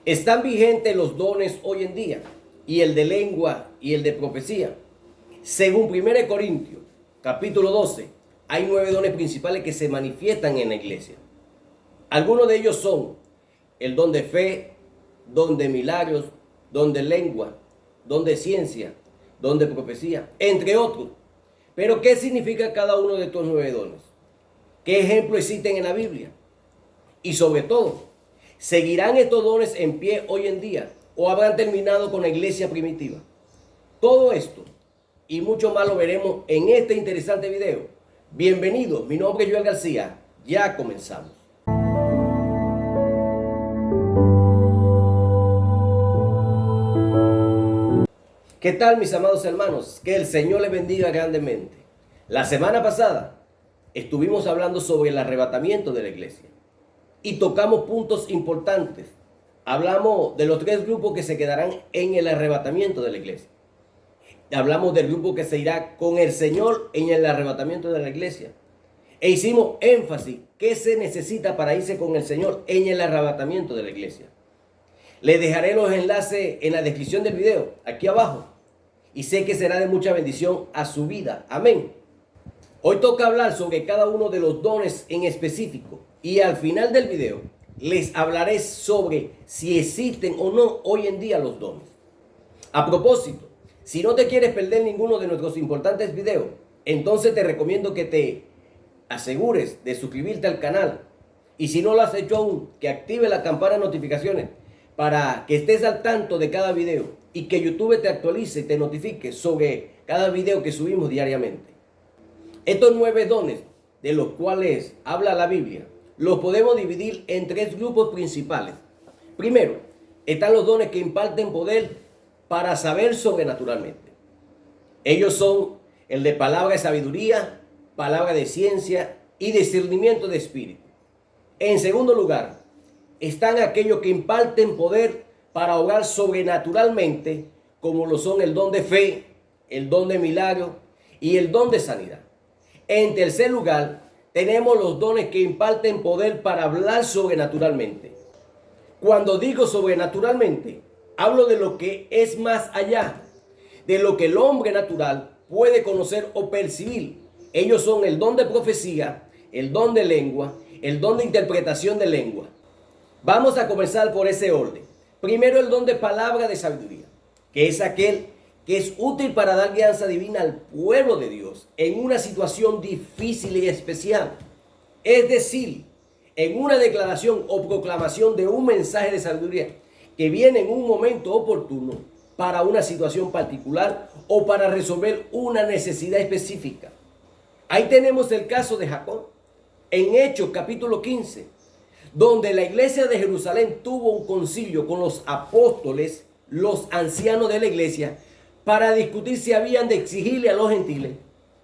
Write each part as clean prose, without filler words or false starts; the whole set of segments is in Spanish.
Están vigentes los dones hoy en día, y el de lengua y el de profecía. Según 1 Corintios, capítulo 12, hay 9 dones principales que se manifiestan en la iglesia. Algunos de ellos son el don de fe, don de milagros, don de lengua, don de ciencia, don de profecía, entre otros. Pero ¿qué significa cada uno de estos 9 dones? ¿Qué ejemplos existen en la Biblia? Y sobre todo, ¿seguirán estos dones en pie hoy en día o habrán terminado con la iglesia primitiva? Todo esto y mucho más lo veremos en este interesante video. Bienvenidos, mi nombre es Joel García, ya comenzamos. ¿Qué tal, mis amados hermanos? Que el Señor les bendiga grandemente. La semana pasada estuvimos hablando sobre el arrebatamiento de la iglesia y tocamos puntos importantes. Hablamos de los 3 grupos que se quedarán en el arrebatamiento de la iglesia. Hablamos del grupo que se irá con el Señor en el arrebatamiento de la iglesia. E hicimos énfasis que se necesita para irse con el Señor en el arrebatamiento de la iglesia. Les dejaré los enlaces en la descripción del video, aquí abajo. Y sé que será de mucha bendición a su vida. Amén. Hoy toca hablar sobre cada uno de los dones en específico. Y al final del video les hablaré sobre si existen o no hoy en día los dones. A propósito, si no te quieres perder ninguno de nuestros importantes videos, entonces te recomiendo que te asegures de suscribirte al canal. Y si no lo has hecho aún, que active la campana de notificaciones para que estés al tanto de cada video y que YouTube te actualice y te notifique sobre cada video que subimos diariamente. Estos 9 dones de los cuales habla la Biblia los podemos dividir en 3 grupos principales. Primero, están los dones que imparten poder para saber sobrenaturalmente. Ellos son el de palabra de sabiduría, palabra de ciencia y discernimiento de espíritu. En segundo lugar, están aquellos que imparten poder para obrar sobrenaturalmente, como lo son el don de fe, el don de milagro y el don de sanidad. En tercer lugar, tenemos los dones que imparten poder para hablar sobrenaturalmente. Cuando digo sobrenaturalmente, hablo de lo que es más allá, de lo que el hombre natural puede conocer o percibir. Ellos son el don de profecía, el don de lengua, el don de interpretación de lengua. Vamos a comenzar por ese orden. Primero, el don de palabra de sabiduría, que es aquel que es útil para dar guianza divina al pueblo de Dios en una situación difícil y especial. Es decir, en una declaración o proclamación de un mensaje de sabiduría que viene en un momento oportuno para una situación particular o para resolver una necesidad específica. Ahí tenemos el caso de Jacob en Hechos capítulo 15, donde la iglesia de Jerusalén tuvo un concilio con los apóstoles, los ancianos de la iglesia, para discutir si habían de exigirle a los gentiles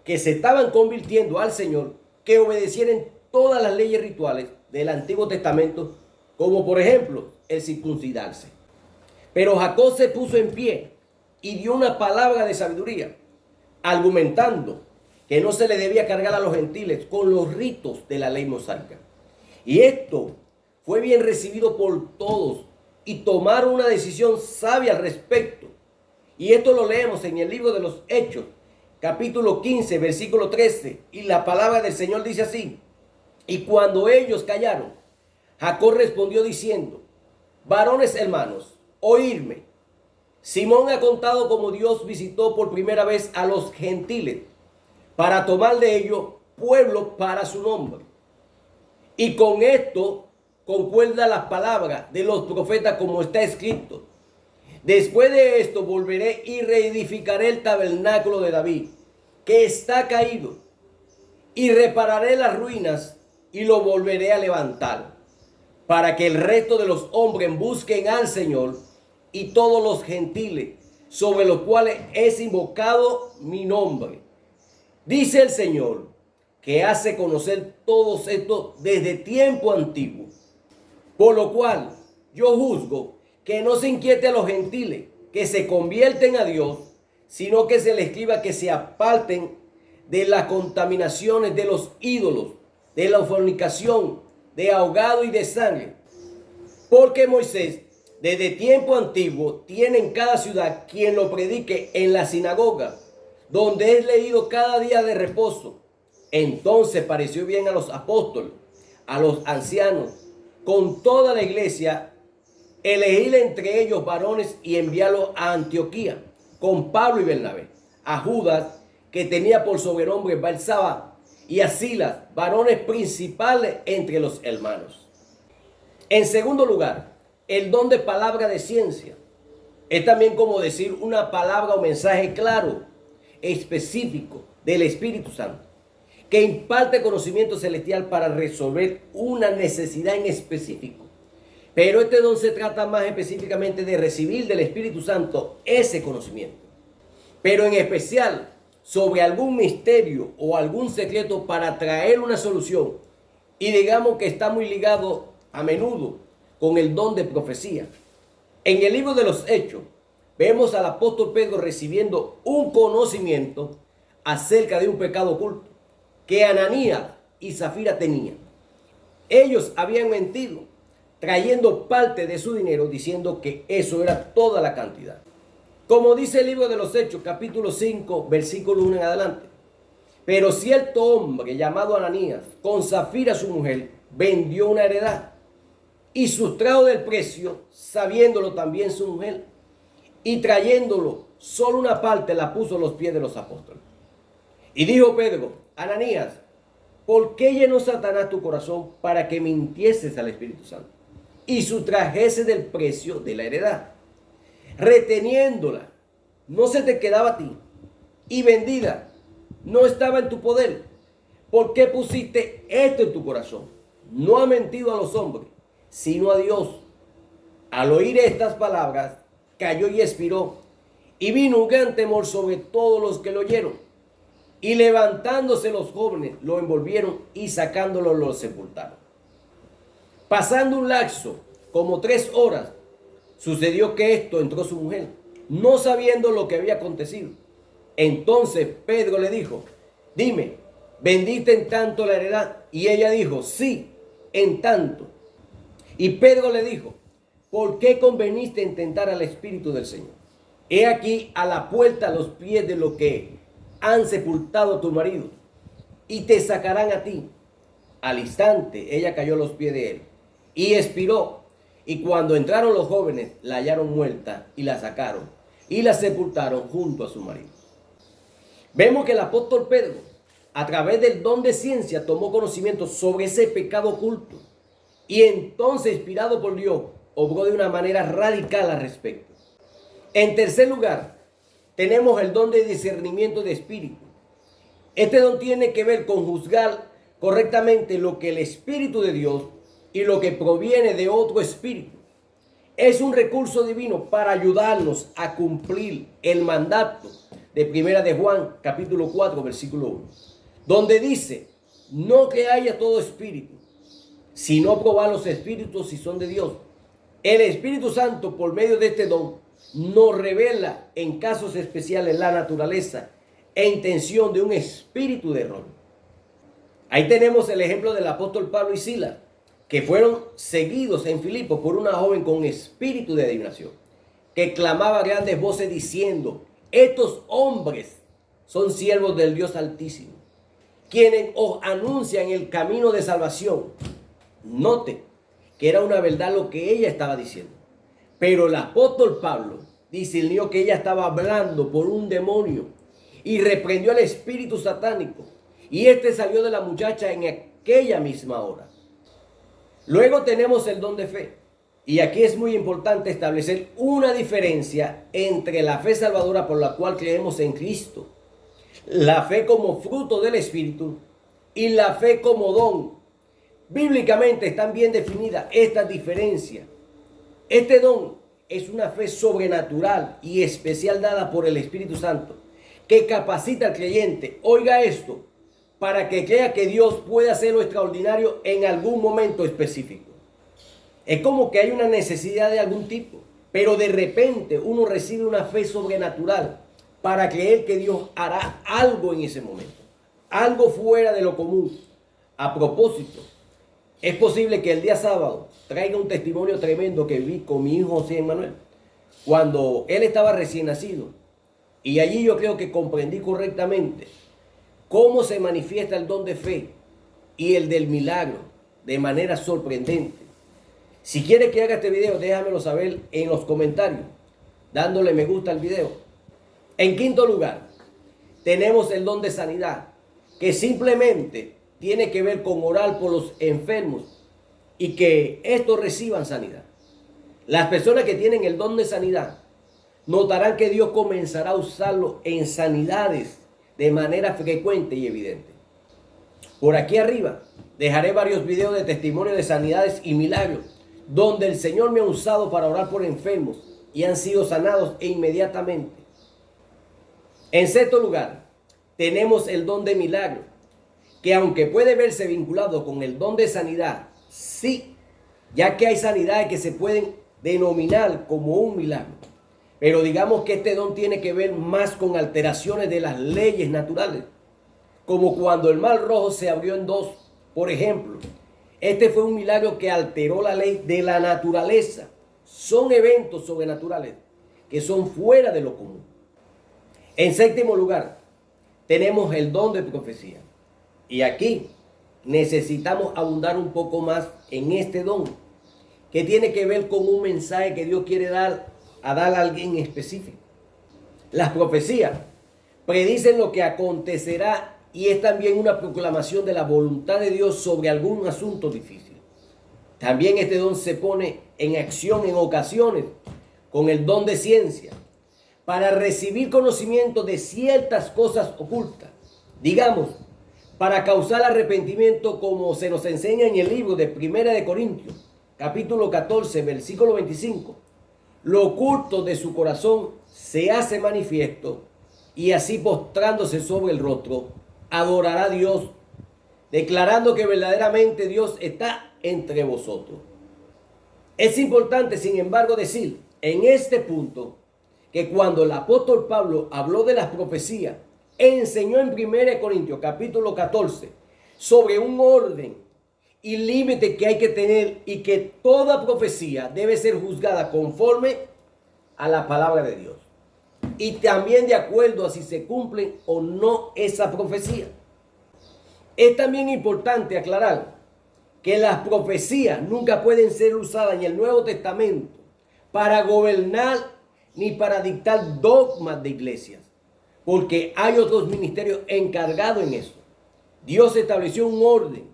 que se estaban convirtiendo al Señor que obedecieran todas las leyes rituales del Antiguo Testamento, como por ejemplo el circuncidarse. Pero Jacob se puso en pie y dio una palabra de sabiduría, argumentando que no se le debía cargar a los gentiles con los ritos de la ley mosaica. Y esto fue bien recibido por todos y tomaron una decisión sabia al respecto. Y esto lo leemos en el libro de los Hechos, capítulo 15, versículo 13. Y la palabra del Señor dice así: y cuando ellos callaron, Jacob respondió diciendo: varones hermanos, oírme. Simón ha contado cómo Dios visitó por primera vez a los gentiles para tomar de ellos pueblo para su nombre. Y con esto concuerda las palabras de los profetas como está escrito: después de esto volveré y reedificaré el tabernáculo de David, que está caído, y repararé las ruinas y lo volveré a levantar, para que el resto de los hombres busquen al Señor y todos los gentiles sobre los cuales es invocado mi nombre. Dice el Señor, que hace conocer todos estos desde tiempo antiguo. Por lo cual yo juzgo que no se inquiete a los gentiles que se convierten a Dios, sino que se les escriba que se aparten de las contaminaciones de los ídolos, de la fornicación, de ahogado y de sangre. Porque Moisés desde tiempo antiguo tiene en cada ciudad quien lo predique en la sinagoga, donde es leído cada día de reposo. Entonces pareció bien a los apóstoles, a los ancianos, con toda la iglesia, elegir entre ellos varones y enviarlos a Antioquía, con Pablo y Bernabé, a Judas, que tenía por sobrenombre Barsabás, y a Silas, varones principales entre los hermanos. En segundo lugar, el don de palabra de ciencia. Es también como decir una palabra o mensaje claro, específico del Espíritu Santo, que imparte conocimiento celestial para resolver una necesidad en específico. Pero este don se trata más específicamente de recibir del Espíritu Santo ese conocimiento. Pero en especial sobre algún misterio o algún secreto para traer una solución. Y digamos que está muy ligado a menudo con el don de profecía. En el libro de los Hechos vemos al apóstol Pedro recibiendo un conocimiento acerca de un pecado oculto que Ananías y Zafira tenían. Ellos habían mentido, trayendo parte de su dinero diciendo que eso era toda la cantidad. Como dice el libro de los Hechos, capítulo 5, versículo 1 en adelante. Pero cierto hombre llamado Ananías, con Zafira su mujer, vendió una heredad y sustrajo del precio, sabiéndolo también su mujer, y trayéndolo solo una parte la puso a los pies de los apóstoles. Y dijo Pedro: Ananías, ¿por qué llenó Satanás tu corazón para que mintieses al Espíritu Santo y sustrajeses del precio de la heredad, reteniéndola? No se te quedaba a ti, y vendida no estaba en tu poder. ¿Por qué pusiste esto en tu corazón? No ha mentido a los hombres, sino a Dios. Al oír estas palabras, cayó y expiró, y vino un gran temor sobre todos los que lo oyeron. Y levantándose los jóvenes, lo envolvieron y sacándolo lo sepultaron. Pasando un lapso, como 3 horas, sucedió que esto entró su mujer, no sabiendo lo que había acontecido. Entonces Pedro le dijo: dime, ¿vendiste en tanto la heredad? Y ella dijo: sí, en tanto. Y Pedro le dijo: ¿por qué conveniste en tentar al Espíritu del Señor? He aquí a la puerta los pies de los que han sepultado a tu marido, y te sacarán a ti. Al instante ella cayó a los pies de él y expiró. Y cuando entraron los jóvenes, la hallaron muerta y la sacaron y la sepultaron junto a su marido. Vemos que el apóstol Pedro, a través del don de ciencia, tomó conocimiento sobre ese pecado oculto y entonces, inspirado por Dios, obró de una manera radical al respecto. En tercer lugar, tenemos el don de discernimiento de espíritu. Este don tiene que ver con juzgar correctamente lo que el Espíritu de Dios y lo que proviene de otro espíritu. Es un recurso divino para ayudarnos a cumplir el mandato de Primera de Juan, capítulo 4, versículo 1, donde dice: no creáis a todo espíritu, sino probad los espíritus si son de Dios. El Espíritu Santo, por medio de este don, nos revela en casos especiales la naturaleza e intención de un espíritu de error. Ahí tenemos el ejemplo del apóstol Pablo y Silas, que fueron seguidos en Filipos por una joven con espíritu de adivinación, que clamaba a grandes voces diciendo: estos hombres son siervos del Dios Altísimo, quienes os anuncian el camino de salvación. Note que era una verdad lo que ella estaba diciendo. Pero el apóstol Pablo discernió que ella estaba hablando por un demonio y reprendió al espíritu satánico. Y este salió de la muchacha en aquella misma hora. Luego tenemos el don de fe. Y aquí es muy importante establecer una diferencia entre la fe salvadora por la cual creemos en Cristo, la fe como fruto del Espíritu y la fe como don. Bíblicamente están bien definidas estas diferencias. Este don es una fe sobrenatural y especial dada por el Espíritu Santo, que capacita al creyente, oiga esto, para que crea que Dios puede hacer lo extraordinario en algún momento específico. Es como que hay una necesidad de algún tipo, pero de repente uno recibe una fe sobrenatural para creer que Dios hará algo en ese momento, algo fuera de lo común. A propósito, Es posible que el día sábado traiga un testimonio tremendo que vi con mi hijo José Manuel, cuando él estaba recién nacido. Y allí yo creo que comprendí correctamente cómo se manifiesta el don de fe y el del milagro de manera sorprendente. Si quieres que haga este video, déjamelo saber en los comentarios, dándole me gusta al video. En quinto lugar, tenemos el don de sanidad, que simplemente tiene que ver con orar por los enfermos y que estos reciban sanidad. Las personas que tienen el don de sanidad notarán que Dios comenzará a usarlo en sanidades de manera frecuente y evidente. Por aquí arriba dejaré varios videos de testimonio de sanidades y milagros, donde el Señor me ha usado para orar por enfermos y han sido sanados inmediatamente. En sexto lugar, tenemos el don de milagro, que aunque puede verse vinculado con el don de sanidad, sí, ya que hay sanidades que se pueden denominar como un milagro. Pero digamos que este don tiene que ver más con alteraciones de las leyes naturales, como cuando el mar Rojo se abrió en dos. Por ejemplo, este fue un milagro que alteró la ley de la naturaleza. Son eventos sobrenaturales que son fuera de lo común. En séptimo lugar, tenemos el don de profecía. Y aquí necesitamos abundar un poco más en este don, que tiene que ver con un mensaje que Dios quiere dar a alguien específico. Las profecías predicen lo que acontecerá y es también una proclamación de la voluntad de Dios sobre algún asunto difícil. También este don se pone en acción en ocasiones con el don de ciencia para recibir conocimiento de ciertas cosas ocultas. Digamos, para causar arrepentimiento, como se nos enseña en el libro de 1 Corintios, capítulo 14, versículo 25. Lo oculto de su corazón se hace manifiesto, y así postrándose sobre el rostro, adorará a Dios, declarando que verdaderamente Dios está entre vosotros. Es importante, sin embargo, decir en este punto que cuando el apóstol Pablo habló de las profecías, enseñó en 1 Corintios capítulo 14 sobre un orden y límite que hay que tener y que toda profecía debe ser juzgada conforme a la palabra de Dios y también de acuerdo a si se cumple o no esa profecía. Es también importante aclarar que las profecías nunca pueden ser usadas en el Nuevo Testamento para gobernar ni para dictar dogmas de iglesias, porque hay otros ministerios encargados en eso. Dios estableció un orden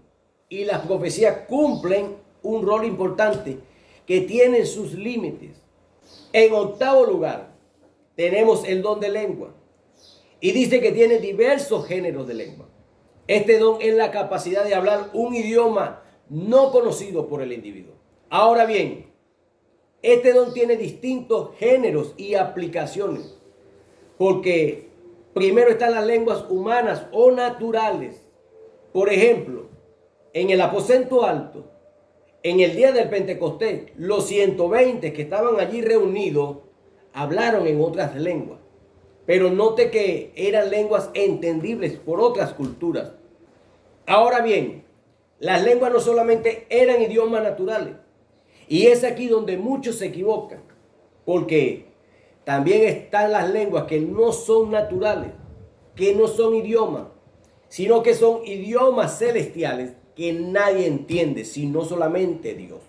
y las profecías cumplen un rol importante que tienen sus límites. En octavo lugar, tenemos el don de lengua. Y dice que tiene diversos géneros de lengua. Este don es la capacidad de hablar un idioma no conocido por el individuo. Ahora bien, este don tiene distintos géneros y aplicaciones. Porque primero están las lenguas humanas o naturales. Por ejemplo, en el aposento alto, en el día del Pentecostés, los 120 que estaban allí reunidos hablaron en otras lenguas. Pero note que eran lenguas entendibles por otras culturas. Ahora bien, las lenguas no solamente eran idiomas naturales. Y es aquí donde muchos se equivocan. Porque también están las lenguas que no son naturales, que no son idiomas, sino que son idiomas celestiales que nadie entiende, sino solamente Dios.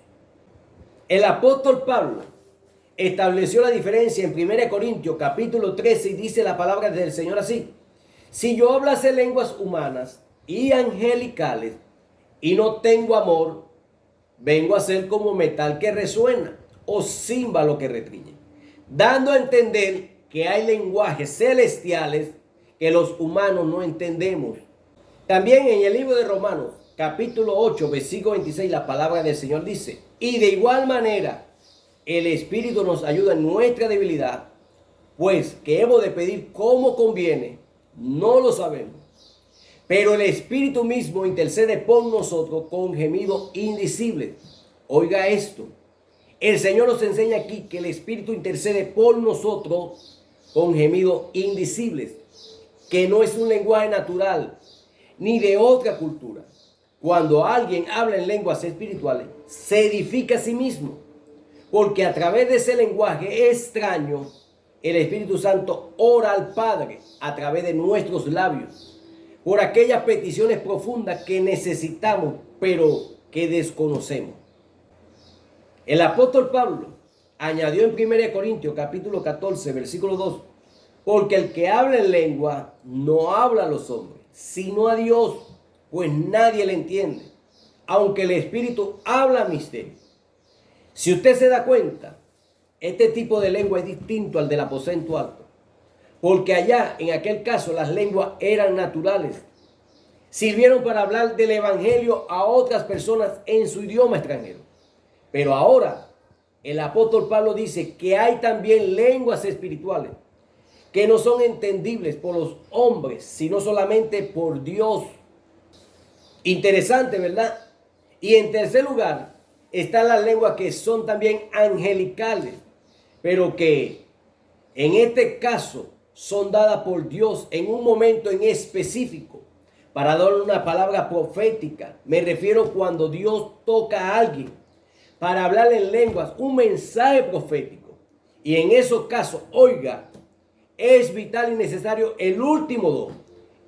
El apóstol Pablo estableció la diferencia en 1 Corintios capítulo 13 y dice la palabra del Señor así: si yo hablase lenguas humanas y angelicales y no tengo amor, vengo a ser como metal que resuena o címbalo que retriñe, dando a entender que hay lenguajes celestiales que los humanos no entendemos. También en el libro de Romanos capítulo 8, versículo 26, la palabra del Señor dice: y de igual manera el Espíritu nos ayuda en nuestra debilidad, pues que hemos de pedir como conviene, no lo sabemos. Pero el Espíritu mismo intercede por nosotros con gemidos indecibles. Oiga esto, el Señor nos enseña aquí que el Espíritu intercede por nosotros con gemidos indecibles, que no es un lenguaje natural ni de otra cultura. cuando alguien habla en lenguas espirituales, se edifica a sí mismo, porque a través de ese lenguaje extraño, el Espíritu Santo ora al Padre a través de nuestros labios, por aquellas peticiones profundas que necesitamos, pero que desconocemos. El apóstol Pablo añadió en 1 Corintios capítulo 14, versículo 2, porque el que habla en lengua no habla a los hombres, sino a Dios, pues nadie le entiende, aunque el Espíritu habla misterio. Si usted se da cuenta, este tipo de lengua es distinto al del aposento alto, porque allá, en aquel caso, las lenguas eran naturales. Sirvieron para hablar del evangelio a otras personas en su idioma extranjero. Pero ahora, el apóstol Pablo dice que hay también lenguas espirituales que no son entendibles por los hombres, sino solamente por Dios. Interesante, ¿verdad? Y en tercer lugar, están las lenguas que son también angelicales, pero que en este caso son dadas por Dios en un momento en específico para dar una palabra profética. Me refiero cuando Dios toca a alguien para hablar en lenguas, un mensaje profético. Y en esos casos, oiga, es vital y necesario el último don,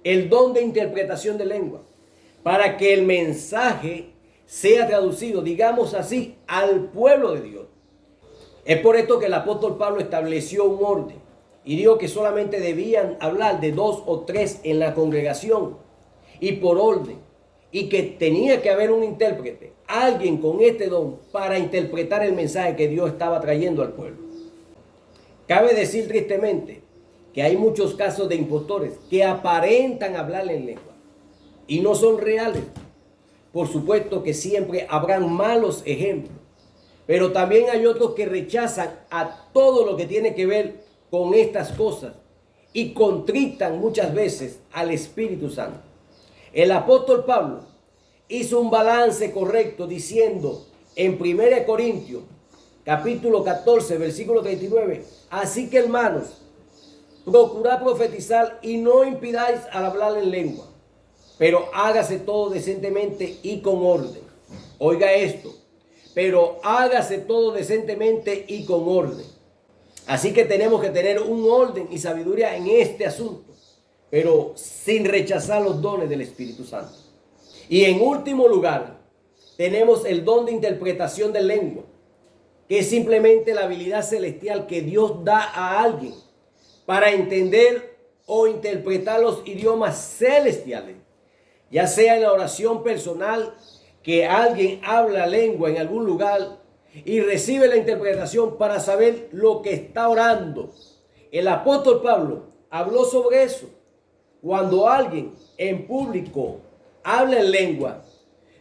el don de interpretación de lengua, para que el mensaje sea traducido, digamos así, al pueblo de Dios. Es por esto que el apóstol Pablo estableció un orden y dijo que solamente debían hablar de 2 o 3 en la congregación y por orden, y que tenía que haber un intérprete, alguien con este don para interpretar el mensaje que Dios estaba trayendo al pueblo. Cabe decir tristemente que hay muchos casos de impostores que aparentan hablar en lengua y no son reales. Por supuesto que siempre habrán malos ejemplos, pero también hay otros que rechazan a todo lo que tiene que ver con estas cosas y contritan muchas veces al Espíritu Santo. El apóstol Pablo hizo un balance correcto diciendo en 1 Corintios capítulo 14 versículo 39, así que hermanos, procurad profetizar y no impidáis al hablar en lengua, pero hágase todo decentemente y con orden. Oiga esto, pero hágase todo decentemente y con orden. Así que tenemos que tener un orden y sabiduría en este asunto, pero sin rechazar los dones del Espíritu Santo. Y en último lugar, tenemos el don de interpretación de lengua, que es simplemente la habilidad celestial que Dios da a alguien para entender o interpretar los idiomas celestiales, ya sea en la oración personal, que alguien habla lengua en algún lugar y recibe la interpretación para saber lo que está orando. El apóstol Pablo habló sobre eso. Cuando alguien en público habla en lengua,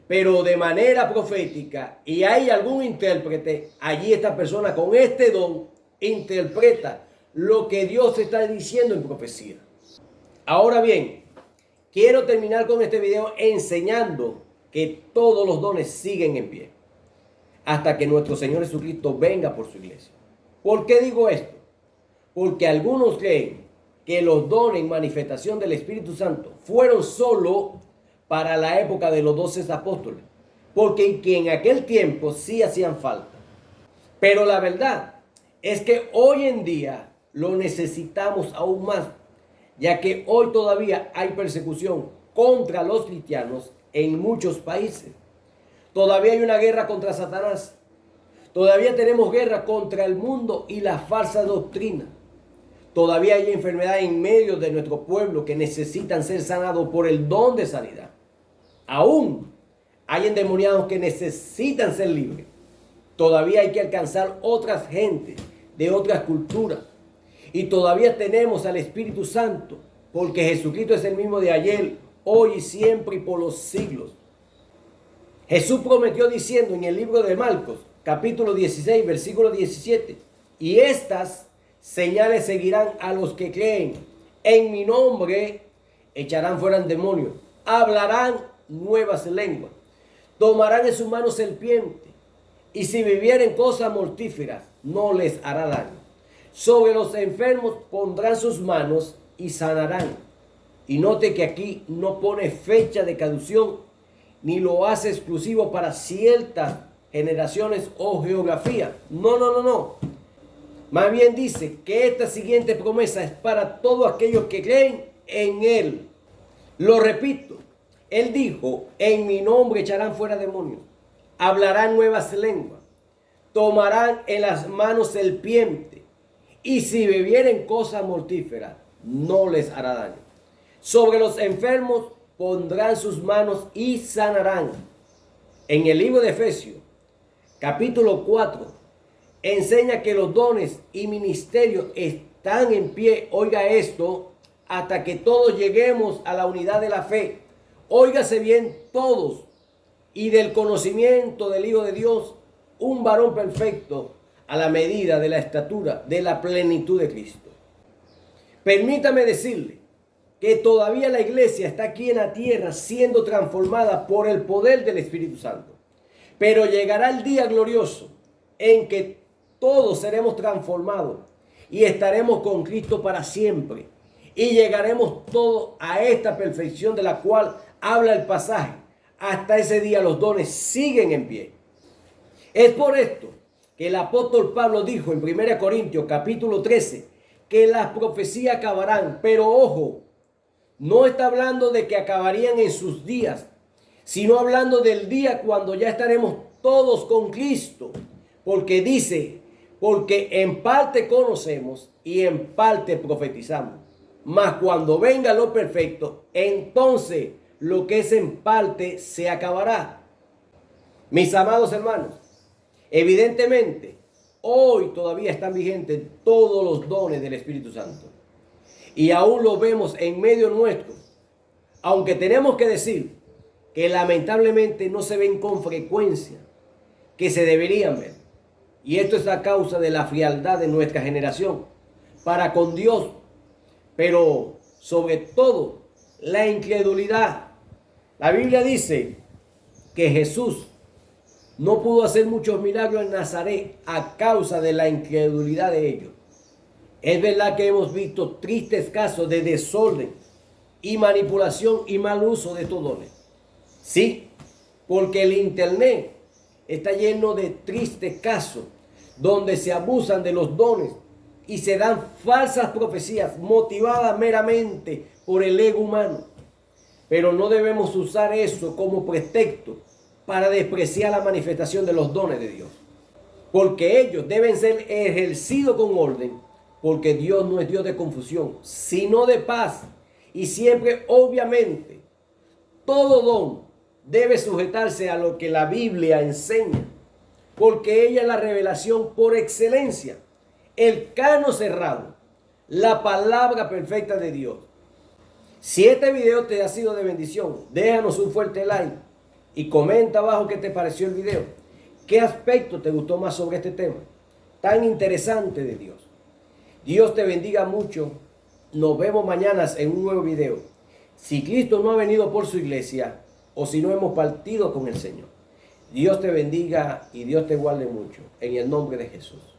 pero de manera profética, y hay algún intérprete, allí esta persona con este don interpreta lo que Dios está diciendo en profecía. Ahora bien, quiero terminar con este video enseñando que todos los dones siguen en pie hasta que nuestro Señor Jesucristo venga por su iglesia. ¿Por qué digo esto? Porque algunos creen que los dones en manifestación del Espíritu Santo fueron solo para la época de los 12 apóstoles, porque que en aquel tiempo sí hacían falta. Pero la verdad es que hoy en día lo necesitamos aún más, ya que hoy todavía hay persecución contra los cristianos en muchos países. Todavía hay una guerra contra Satanás. Todavía tenemos guerra contra el mundo y la falsa doctrina. Todavía hay enfermedades en medio de nuestro pueblo que necesitan ser sanados por el don de sanidad. Aún hay endemoniados que necesitan ser libres. Todavía hay que alcanzar otras gentes de otras culturas. Y todavía tenemos al Espíritu Santo, porque Jesucristo es el mismo de ayer, hoy y siempre y por los siglos. Jesús prometió diciendo en el libro de Marcos, capítulo 16, versículo 17, y estas señales seguirán a los que creen. En mi nombre echarán fuera demonios, hablarán nuevas lenguas, tomarán en sus manos serpientes, y si vivieren cosas mortíferas, no les hará daño. Sobre los enfermos pondrán sus manos y sanarán. Y note que aquí no pone fecha de cadución ni lo hace exclusivo para ciertas generaciones o geografía. No, no, no, no. Más bien dice que esta siguiente promesa es para todos aquellos que creen en Él. Lo repito, Él dijo, en mi nombre echarán fuera demonios, hablarán nuevas lenguas, tomarán en las manos serpiente, y si bebieren cosas mortíferas, no les hará daño. Sobre los enfermos pondrán sus manos y sanarán. En el libro de Efesios, capítulo 4, enseña que los dones y ministerios están en pie, oiga esto, hasta que todos lleguemos a la unidad de la fe. Óigase bien todos, y del conocimiento del Hijo de Dios, un varón perfecto a la medida de la estatura de la plenitud de Cristo. Permítame decirle que todavía la iglesia está aquí en la tierra siendo transformada por el poder del Espíritu Santo. Pero llegará el día glorioso en que todos seremos transformados y estaremos con Cristo para siempre. Y llegaremos todos a esta perfección de la cual habla el pasaje. Hasta ese día los dones siguen en pie. Es por esto que el apóstol Pablo dijo en 1 Corintios capítulo 13 que las profecías acabarán. Pero ojo, no está hablando de que acabarían en sus días, sino hablando del día cuando ya estaremos todos con Cristo. Porque dice, porque en parte conocemos y en parte profetizamos. Mas cuando venga lo perfecto, entonces lo que es en parte se acabará. Mis amados hermanos, evidentemente, hoy todavía están vigentes todos los dones del Espíritu Santo. Y aún lo vemos en medio nuestro. Aunque tenemos que decir que lamentablemente no se ven con frecuencia que se deberían ver. Y esto es a causa de la frialdad de nuestra generación para con Dios. Pero sobre todo la incredulidad. La Biblia dice que Jesús no pudo hacer muchos milagros en Nazaret a causa de la incredulidad de ellos. Es verdad que hemos visto tristes casos de desorden y manipulación y mal uso de estos dones. Sí, porque el internet está lleno de tristes casos donde se abusan de los dones y se dan falsas profecías motivadas meramente por el ego humano. Pero no debemos usar eso como pretexto para despreciar la manifestación de los dones de Dios. Porque ellos deben ser ejercidos con orden, porque Dios no es Dios de confusión, sino de paz. Y siempre, obviamente, todo don debe sujetarse a lo que la Biblia enseña, porque ella es la revelación por excelencia, el canon cerrado, la palabra perfecta de Dios. Si este video te ha sido de bendición, déjanos un fuerte like y comenta abajo qué te pareció el video. ¿Qué aspecto te gustó más sobre este tema tan interesante de Dios? Dios te bendiga mucho. Nos vemos mañana en un nuevo video. Si Cristo no ha venido por su iglesia o si no hemos partido con el Señor. Dios te bendiga y Dios te guarde mucho. En el nombre de Jesús.